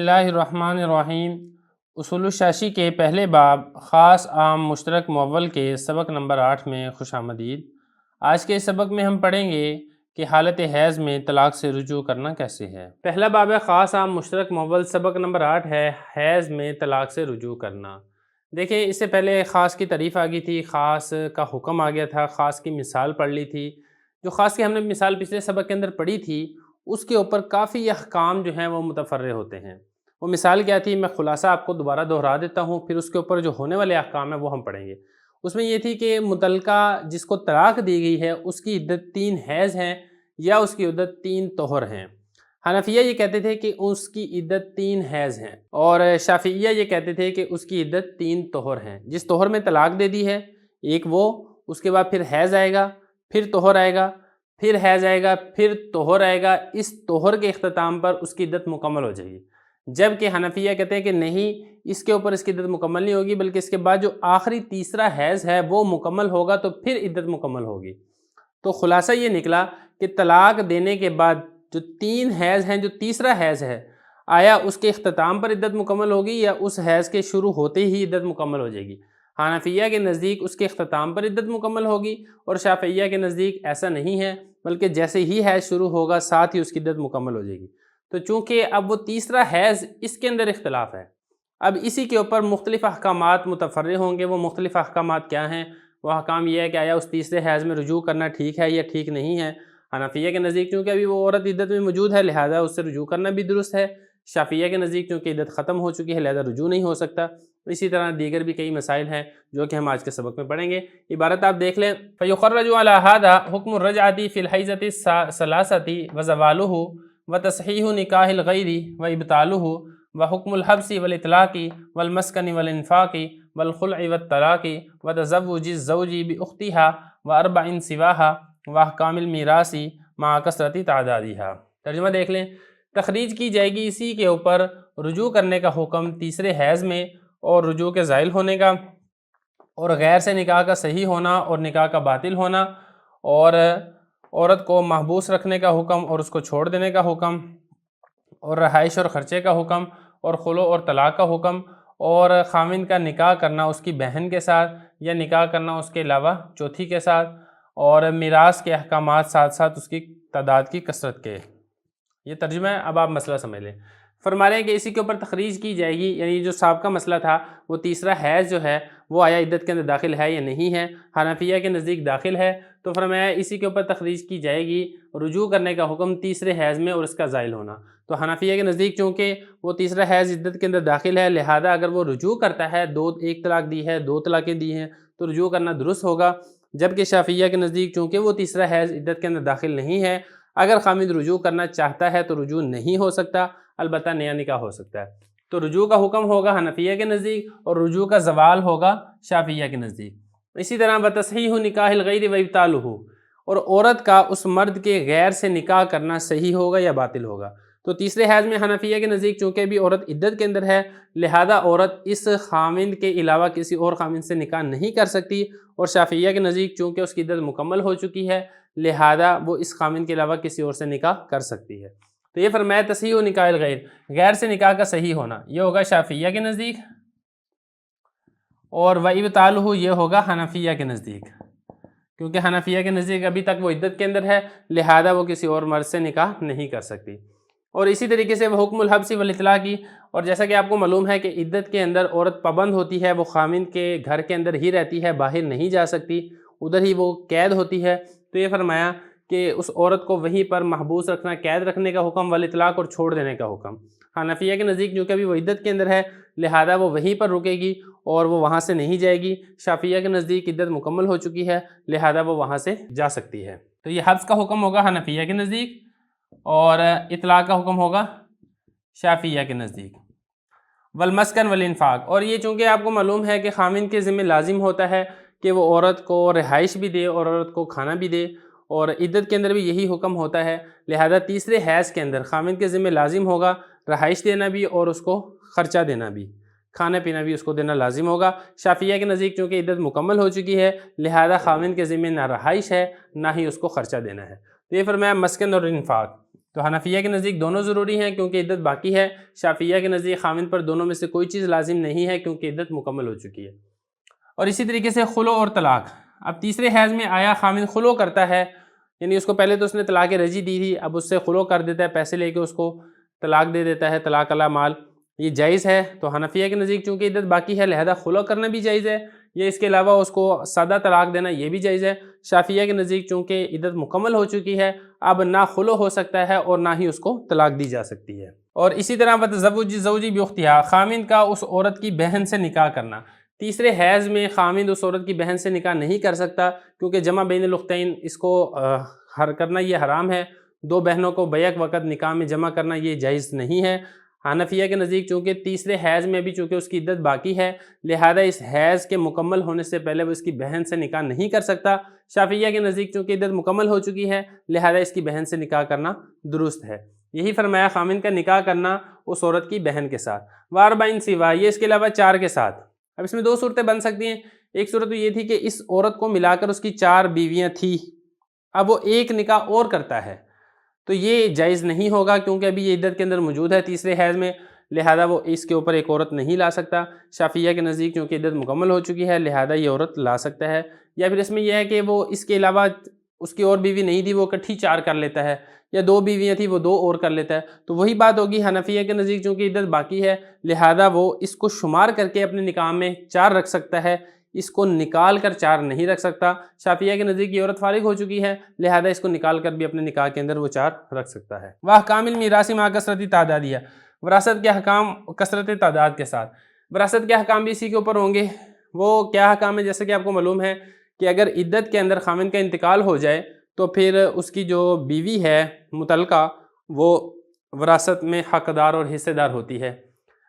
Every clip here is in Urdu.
اللہ الرحمن الرحیم۔ اصول الشاشی کے پہلے باب خاص عام مشترک معول کے سبق نمبر 8 میں خوش آمدید۔ آج کے سبق میں ہم پڑھیں گے کہ حالت حیض میں طلاق سے رجوع کرنا کیسے ہے۔ پہلا باب ہے خاص عام مشترک معول، سبق نمبر 8 ہے حیض میں طلاق سے رجوع کرنا۔ دیکھیں، اس سے پہلے خاص کی تعریف آ گئی تھی، خاص کا حکم آ گیا تھا، خاص کی مثال پڑھ لی تھی۔ جو خاص کی ہم نے مثال پچھلے سبق کے اندر پڑھی تھی، اس کے اوپر کافی احکام جو ہیں وہ متفرع ہوتے ہیں۔ وہ مثال کیا تھی، میں خلاصہ آپ کو دوبارہ دہرا دیتا ہوں، پھر اس کے اوپر جو ہونے والے احکام ہیں وہ ہم پڑھیں گے۔ اس میں یہ تھی کہ متعلقہ جس کو طلاق دی گئی ہے اس کی عدت 3 حیض ہیں یا اس کی عدت 3 طہر ہیں۔ حنفیہ یہ کہتے تھے کہ اس کی عدت 3 حیض ہیں، اور شافعیہ یہ کہتے تھے کہ اس کی عدت 3 طہر ہیں۔ جس طہر میں طلاق دے دی ہے، ایک وہ، اس کے بعد پھر حیض آئے گا، پھر طہر آئے گا، پھر حیض آئے گا، پھر طہر آئے گا، اس طہر کے اختتام پر اس کی عدت مکمل ہو جائے گی۔ جبکہ حنفیہ کہتے ہیں کہ نہیں، اس کے اوپر اس کی عدت مکمل نہیں ہوگی، بلکہ اس کے بعد جو آخری تیسرا حیض ہے وہ مکمل ہوگا تو پھر عدت مکمل ہوگی۔ تو خلاصہ یہ نکلا کہ طلاق دینے کے بعد جو 3 حیض ہیں، جو تیسرا حیض ہے، آیا اس کے اختتام پر عدت مکمل ہوگی یا اس حیض کے شروع ہوتے ہی عدت مکمل ہو جائے گی؟ حنفیہ کے نزدیک اس کے اختتام پر عدت مکمل ہوگی، اور شافعیہ کے نزدیک ایسا نہیں ہے، بلکہ جیسے ہی حیض شروع ہوگا ساتھ ہی اس کی عدت مکمل ہو جائے گی۔ تو چونکہ اب وہ تیسرا حیض، اس کے اندر اختلاف ہے، اب اسی کے اوپر مختلف احکامات متفرع ہوں گے۔ وہ مختلف احکامات کیا ہیں؟ وہ احکام یہ ہے کہ آیا اس تیسرے حیض میں رجوع کرنا ٹھیک ہے یا ٹھیک نہیں ہے۔ حنفیہ کے نزدیک چونکہ ابھی وہ عورت عدت میں موجود ہے، لہذا اس سے رجوع کرنا بھی درست ہے۔ شافعیہ کے نزدیک چونکہ عدت ختم ہو چکی ہے، لہذا رجوع نہیں ہو سکتا۔ اسی طرح دیگر بھی کئی مسائل ہیں جو کہ ہم آج کے سبق میں پڑھیں گے۔ عبارت آپ دیکھ لیں، فَيُخَرَّجُ عَلَى هَذَا حُكْمُ الرَّجْعَةِ فِي الْحَيْضَةِ الثَّلَاثَةِ وَزَوَالُهُ وَتَصْحِيحُ نِكَاحِ الْغَيْرِ وَإِبْطَالُهُ وَحُكْمُ الْحَبْسِ وَالْإِطْلَاقِ وَالْمَسْكَنِ وَالْإِنْفَاقِ وَالْخُلْعِ وَالطَّلَاقِ وَتَزَوُّجِ الزَّوْجِ بِأُخْتِهَا وَأَرْبَعٍ سِوَاهَا وَأَحْكَامِ الْمِيرَاثِ مع کثرت تعدادها۔ ترجمہ دیکھ لیں، تخریج کی جائے گی اسی کے اوپر رجوع کرنے کا حکم تیسرے حیض میں، اور رجوع کے زائل ہونے کا، اور غیر سے نکاح کا صحیح ہونا اور نکاح کا باطل ہونا، اور عورت کو محبوس رکھنے کا حکم اور اس کو چھوڑ دینے کا حکم، اور رہائش اور خرچے کا حکم، اور خلو اور طلاق کا حکم، اور خامند کا نکاح کرنا اس کی بہن کے ساتھ یا نکاح کرنا اس کے علاوہ چوتھی کے ساتھ، اور میراث کے احکامات ساتھ ساتھ اس کی تعداد کی کثرت کے۔ یہ ترجمہ ہے، اب آپ مسئلہ سمجھ لیں۔ فرما رہے ہیں کہ اسی کے اوپر تخریج کی جائے گی، یعنی جو سابقہ مسئلہ تھا، وہ تیسرا حیض جو ہے وہ آیا عدت کے اندر داخل ہے یا نہیں ہے۔ حنفیہ کے نزدیک داخل ہے، تو فرمایا اسی کے اوپر تخریج کی جائے گی رجوع کرنے کا حکم تیسرے حیض میں اور اس کا زائل ہونا۔ تو حنفیہ کے نزدیک چونکہ وہ تیسرا حیض عدت کے اندر داخل ہے، لہذا اگر وہ رجوع کرتا ہے، ایک طلاق دی ہے، 2 طلاقیں دی ہیں، تو رجوع کرنا درست ہوگا۔ جبکہ شافعیہ کے نزدیک چونکہ وہ تیسرا حیض عدت کے اندر داخل نہیں ہے، اگر خامد رجوع کرنا چاہتا ہے تو رجوع نہیں ہو سکتا، البتہ نیا نکاح ہو سکتا ہے۔ تو رجوع کا حکم ہوگا حنفیہ کے نزدیک، اور رجوع کا زوال ہوگا شافعیہ کے نزدیک۔ اسی طرح بتصحیح نکاح الغیر وابطالہ، اور عورت کا اس مرد کے غیر سے نکاح کرنا صحیح ہوگا یا باطل ہوگا۔ تو تیسرے حیض میں حنفیہ کے نزدیک چونکہ بھی عورت عدت کے اندر ہے، لہذا عورت اس خامند کے علاوہ کسی اور خامند سے نکاح نہیں کر سکتی، اور شافعیہ کے نزدیک چونکہ اس کی عدت مکمل ہو چکی ہے، لہذا وہ اس خامند کے علاوہ کسی اور سے نکاح کر سکتی ہے۔ تو یہ فرمایا تصحیح نکاح الغیر، غیر سے نکاح کا صحیح ہونا، یہ ہوگا شافعیہ کے نزدیک، اور وابطالہ یہ ہوگا حنفیہ کے نزدیک، کیونکہ حنفیہ کے نزدیک ابھی تک وہ عدت کے اندر ہے، لہذا وہ کسی اور مرد سے نکاح نہیں کر سکتی۔ اور اسی طریقے سے وہ حکم الحبس والاطلاق، اور جیسا کہ آپ کو معلوم ہے کہ عدت کے اندر عورت پابند ہوتی ہے، وہ خامند کے گھر کے اندر ہی رہتی ہے، باہر نہیں جا سکتی، ادھر ہی وہ قید ہوتی ہے۔ تو یہ فرمایا کہ اس عورت کو وہیں پر محبوس رکھنا، قید رکھنے کا حکم، والاطلاق اور چھوڑ دینے کا حکم۔ حنفیہ کے نزدیک جو کہ ابھی وہ عدت کے اندر ہے، لہذا وہ وہیں پر رکے گی اور وہ وہاں سے نہیں جائے گی۔ شافعیہ کے نزدیک عدت مکمل ہو چکی ہے، لہذا وہ وہاں سے جا سکتی ہے۔ تو یہ حبس کا حکم ہوگا حنفیہ کے نزدیک، اور اطلاق کا حکم ہوگا شافعیہ کے نزدیک۔ والمسکن والانفاق، اور یہ چونکہ آپ کو معلوم ہے کہ خامند کے ذمہ لازم ہوتا ہے کہ وہ عورت کو رہائش بھی دے اور عورت کو کھانا بھی دے، اور عدت کے اندر بھی یہی حکم ہوتا ہے، لہذا تیسرے حیض کے اندر خامند کے ذمہ لازم ہوگا رہائش دینا بھی اور اس کو خرچہ دینا بھی، کھانا پینا بھی اس کو دینا لازم ہوگا۔ شافعیہ کے نزدیک چونکہ عدت مکمل ہو چکی ہے، لہذا خامند کے ذمہ نہ رہائش ہے نہ ہی اس کو خرچہ دینا ہے۔ تو یہ فرمایا مسکن اور انفاق۔ تو حنفیہ کے نزدیک دونوں ضروری ہیں کیونکہ عدت باقی ہے، شافعیہ کے نزدیک خاوند پر دونوں میں سے کوئی چیز لازم نہیں ہے کیونکہ عدت مکمل ہو چکی ہے۔ اور اسی طریقے سے خلو اور طلاق، اب تیسرے حیض میں آیا خاوند خلو کرتا ہے، یعنی اس کو پہلے تو اس نے طلاق رجعی دی تھی، اب اس سے خلو کر دیتا ہے، پیسے لے کے اس کو طلاق دے دیتا ہے، طلاق علی مال، یہ جائز ہے؟ تو حنفیہ کے نزدیک چونکہ عدت باقی ہے لہذا خلو کرنا بھی جائز ہے، یا اس کے علاوہ اس کو سادہ طلاق دینا یہ بھی جائز ہے۔ شافعیہ کے نزدیک چونکہ عدت مکمل ہو چکی ہے اب نہ خلو ہو سکتا ہے اور نہ ہی اس کو طلاق دی جا سکتی ہے۔ اور اسی طرح وتزوج زوجی باختها، خاوند کا اس عورت کی بہن سے نکاح کرنا، تیسرے حیض میں خاوند اس عورت کی بہن سے نکاح نہیں کر سکتا کیونکہ جمع بین الاختین اس کو کرنا یہ حرام ہے، دو بہنوں کو بیک وقت نکاح میں جمع کرنا یہ جائز نہیں ہے۔ حنفیہ کے نزدیک چونکہ تیسرے حیض میں بھی چونکہ اس کی عدت باقی ہے لہذا اس حیض کے مکمل ہونے سے پہلے وہ اس کی بہن سے نکاح نہیں کر سکتا۔ شافعیہ کے نزدیک چونکہ عدت مکمل ہو چکی ہے لہذا اس کی بہن سے نکاح کرنا درست ہے۔ یہی فرمایا خاوند کا نکاح کرنا اس عورت کی بہن کے ساتھ، واربعین سوا، یہ اس کے علاوہ 4 کے ساتھ۔ اب اس میں 2 صورتیں بن سکتی ہیں، ایک صورت تو یہ تھی کہ اس عورت کو ملا کر اس کی 4 بیویاں تھیں، اب وہ ایک نکاح اور کرتا ہے تو یہ جائز نہیں ہوگا کیونکہ ابھی یہ عدت کے اندر موجود ہے تیسرے حیض میں، لہذا وہ اس کے اوپر ایک عورت نہیں لا سکتا۔ شافعیہ کے نزدیک چونکہ عدت مکمل ہو چکی ہے لہذا یہ عورت لا سکتا ہے، یا پھر اس میں یہ ہے کہ وہ اس کے علاوہ اس کی اور بیوی نہیں تھی وہ اکٹھی 4 کر لیتا ہے، یا 2 بیویاں تھیں وہ 2 اور کر لیتا ہے، تو وہی بات ہوگی حنفیہ کے نزدیک چونکہ عدت باقی ہے لہذا وہ اس کو شمار کر کے اپنے نکاح میں 4 رکھ سکتا ہے، اس کو نکال کر 4 نہیں رکھ سکتا۔ شافعیہ کے نزدیک یہ عورت فارغ ہو چکی ہے لہذا اس کو نکال کر بھی اپنے نکاح کے اندر وہ 4 رکھ سکتا ہے۔ وَأَحْكَامِ الْمِيرَاثِ مَعَ كَثْرَةِ تَعْدَادِهَا، وراثت کے احکام کثرت تعداد کے ساتھ، وراثت کے احکام بھی اسی کے اوپر ہوں گے۔ وہ کیا احکام ہے؟ جیسے کہ آپ کو معلوم ہے کہ اگر عدت کے اندر خاوند کا انتقال ہو جائے تو پھر اس کی جو بیوی ہے متعلقہ وہ وراثت میں حقدار اور حصے دار ہوتی ہے۔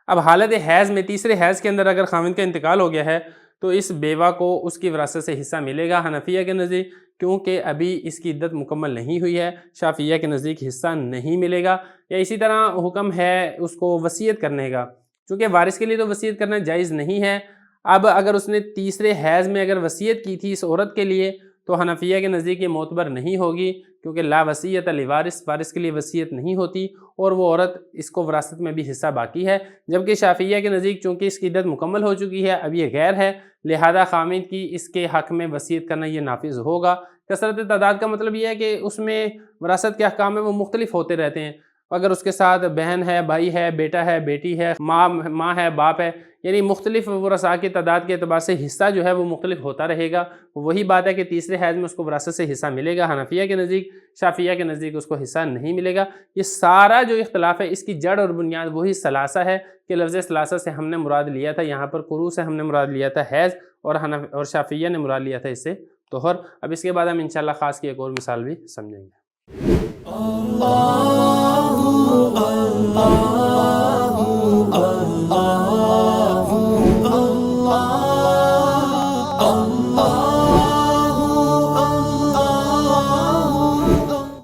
اب حالت حیض میں تیسرے حیض کے اندر اگر خاوند کا انتقال ہو گیا ہے تو اس بیوہ کو اس کی وراثت سے حصہ ملے گا حنفیہ کے نزدیک، کیونکہ ابھی اس کی عدت مکمل نہیں ہوئی ہے۔ شافعیہ کے نزدیک حصہ نہیں ملے گا۔ یا اسی طرح حکم ہے اس کو وصیت کرنے کا، چونکہ وارث کے لیے تو وصیت کرنا جائز نہیں ہے۔ اب اگر اس نے تیسرے حیض میں اگر وصیت کی تھی اس عورت کے لیے تو حنفیہ کے نزدیک یہ معتبر نہیں ہوگی کیونکہ لا وصیت لوارث، وارث کے لیے وصیت نہیں ہوتی اور وہ عورت اس کو وراثت میں بھی حصہ باقی ہے۔ جبکہ شافعیہ کے نزدیک چونکہ اس کی عدت مکمل ہو چکی ہے اب یہ غیر ہے لہذا خاوند کی اس کے حق میں وصیت کرنا یہ نافذ ہوگا۔ کثرت تعداد کا مطلب یہ ہے کہ اس میں وراثت کے احکام میں وہ مختلف ہوتے رہتے ہیں، اگر اس کے ساتھ بہن ہے، بھائی ہے، بیٹا ہے، بیٹی ہے، ماں ہے، باپ ہے، یعنی مختلف ورثاء کی تعداد کے اعتبار سے حصہ جو ہے وہ مختلف ہوتا رہے گا۔ وہی بات ہے کہ تیسرے حیض میں اس کو وراثت سے حصہ ملے گا حنفیہ کے نزدیک، شافعیہ کے نزدیک اس کو حصہ نہیں ملے گا۔ یہ سارا جو اختلاف ہے اس کی جڑ اور بنیاد وہی ثلاثہ ہے کہ لفظ ثلاثہ سے ہم نے مراد لیا تھا یہاں پر قروء سے ہم نے مراد لیا تھا حیض، اور شافعیہ نے مراد لیا تھا اس سے طہر۔ اب اس کے بعد ہم انشاءاللہ خاص کی ایک اور مثال بھی سمجھیں گے۔